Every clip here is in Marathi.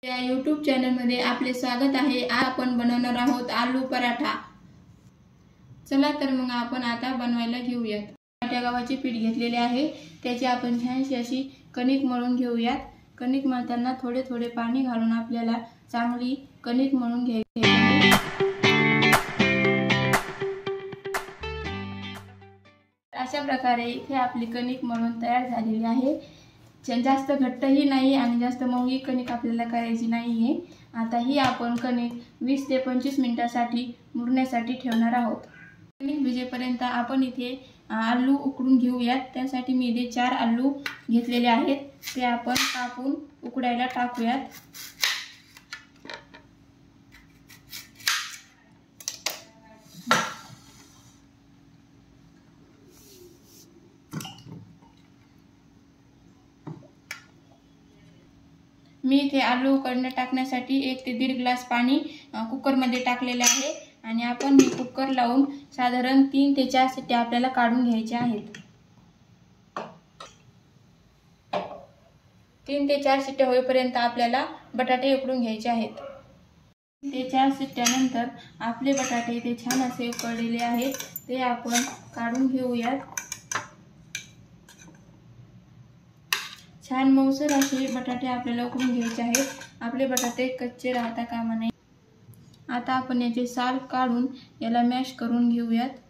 या YouTube चॅनलमध्ये आपले स्वागत आहे। आज आपण बनवणार आहोत आलू पराठा। चला तर मग आपण आता बनवायला घेऊयात। पराठा गव्हाचे पीठ घेतलेले आहे, त्याची आपण छानशी अशी कणिक मळून घेऊयात। कणिक मळताना थोडे थोडे पाणी घालून आपल्याला चांगली कणिक मळून घ्यायची आहे। अशा प्रकारे इथे आपली कणिक मळून तयार झालेली आहे। जास्त घट्टही नाही आणि जास्त मऊही कणिक आपल्याला करायची नाहीये। आता ही आपण कणिक 20 ते 25 मिनिटांसाठी मुरण्यासाठी ठेवणार आहोत। कणिक भिजेपर्यंत आपण इथे आलू उकडून घेऊयात। त्यासाठी मी इथे 4 आलू घेतलेले आहेत, ते आपण कापून उकडायला टाकूयात। मी इथे आलू उकडण्यात टाकण्यासाठी 1 ते 1.5 ग्लास पाणी कुकर मध्ये टाकलेले आहे आणि आपण हे कुकर लावून साधारण 3 ते 4 शिट्ट्या आपल्याला काढून घ्यायच्या आहेत। 3 ते 4 शिट्ट्या होईपर्यंत आपल्याला बटाटे उकडून घ्यायचे आहेत। 3 ते 4 शिट्ट्यानंतर आपले बटाटे इथे छान असे उकडलेले आहेत, ते आपण काढून घेऊयात। छान मऊसर असे बटाटे आपल्याला उकडून घ्यायचे आहेत। आपले बटाटे कच्चे राहता कामा नये। आता आपण याचे साल काढून याला मॅश करून घेऊयात।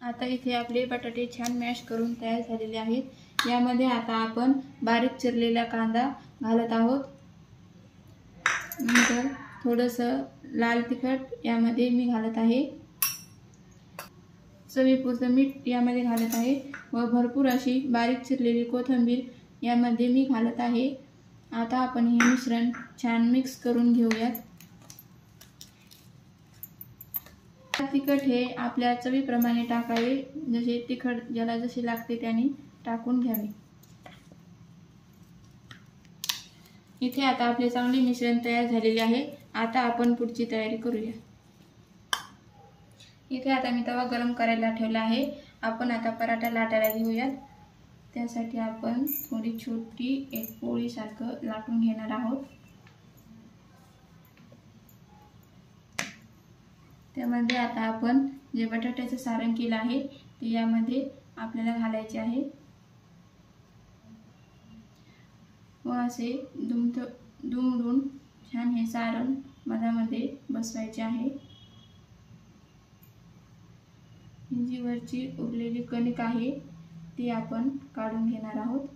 आता इथे आपले बटाटे छान मॅश करून तयार झालेले आहेत। यामध्ये आता आपण बारीक चिरलेला कांदा घालत आहोत। नंतर थोडंसं लाल तिखट यामध्ये मी घालत आहे। चवीपुरतं मीठ यामध्ये घालत आहे व भरपूर अशी बारीक चिरलेली कोथिंबीर यामध्ये मी घालत आहे। आता आपण हे मिश्रण छान मिक्स करून घेऊयात। तिखट हे आपल्या चवीप्रमाणे टाकावे, जसे तिखट ज्याला जसे लागते त्याने टाकून घ्यावे। इथे आता आपले चांगले मिश्रण तयार झालेले आहे। आता आपण पुढची तयारी करूया। इथे आता मी तवा गरम करायला ठेवला आहे। आपण आता पराठा लाटायला घेऊयात। त्यासाठी आपण थोडी छोटी एक पोळी सारखं लाटून घेणार आहोत। त्यामध्ये आता आपण जे बटाट्याचं सारण केलं आहे ते यामध्ये आपल्याला घालायचे आहे व असे दुमडून छान हे सारण मधामध्ये बसवायचे आहे। जी वरची उरलेली कणिक आहे ती आपण काढून घेणार आहोत।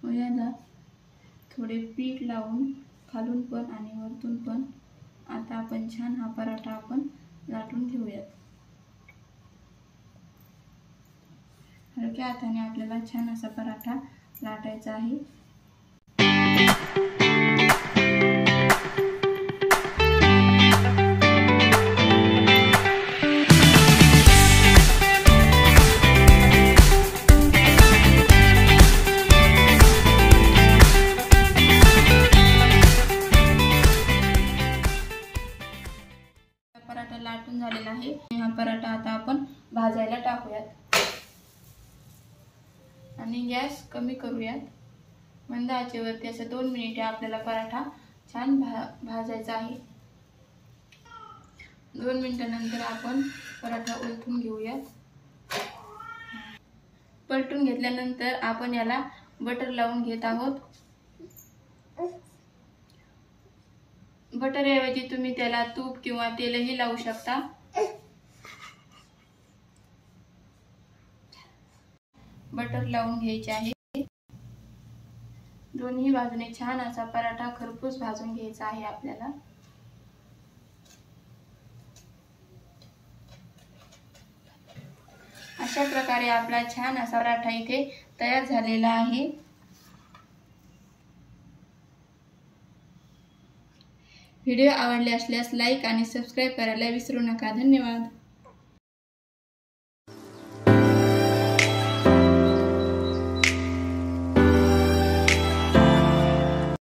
व याला थोडे पीठ लावून खालून पण आणि वरतून पण आता आपण छान हा पराठा आपण लाटून घेऊयात। हलक्या हाताने आपल्याला छान असा पराठा लाटायचा आहे। पराठा लाटून झालेला आहे। हा पराठा आता आपण भाजायला टाकूयात आणि गॅस कमी करूयात। मंद आचेवरती असं 2 मिनिटे आपल्याला पराठा छान भाजायचा आहे। 2 मिनिटांनंतर आपण पराठा उलटून घेऊयात। पलटून घेतल्यानंतर आपण याला बटर लावून घेत आहोत। बटर ऐवजी तुम्ही त्याला तूप किंवा तेलही लावू शकता। बटर लावून घ्यायचे आहे। दोन्ही बाजूने छान असा पराठा खरपूस भाजून घ्यायचा आहे आपल्याला। अशा प्रकारे आपला छान असा पराठा इथे तयार झालेला आहे। व्हिडिओ आवडले असल्यास लाईक आणि सबस्क्राईब करायला विसरू नका. धन्यवाद.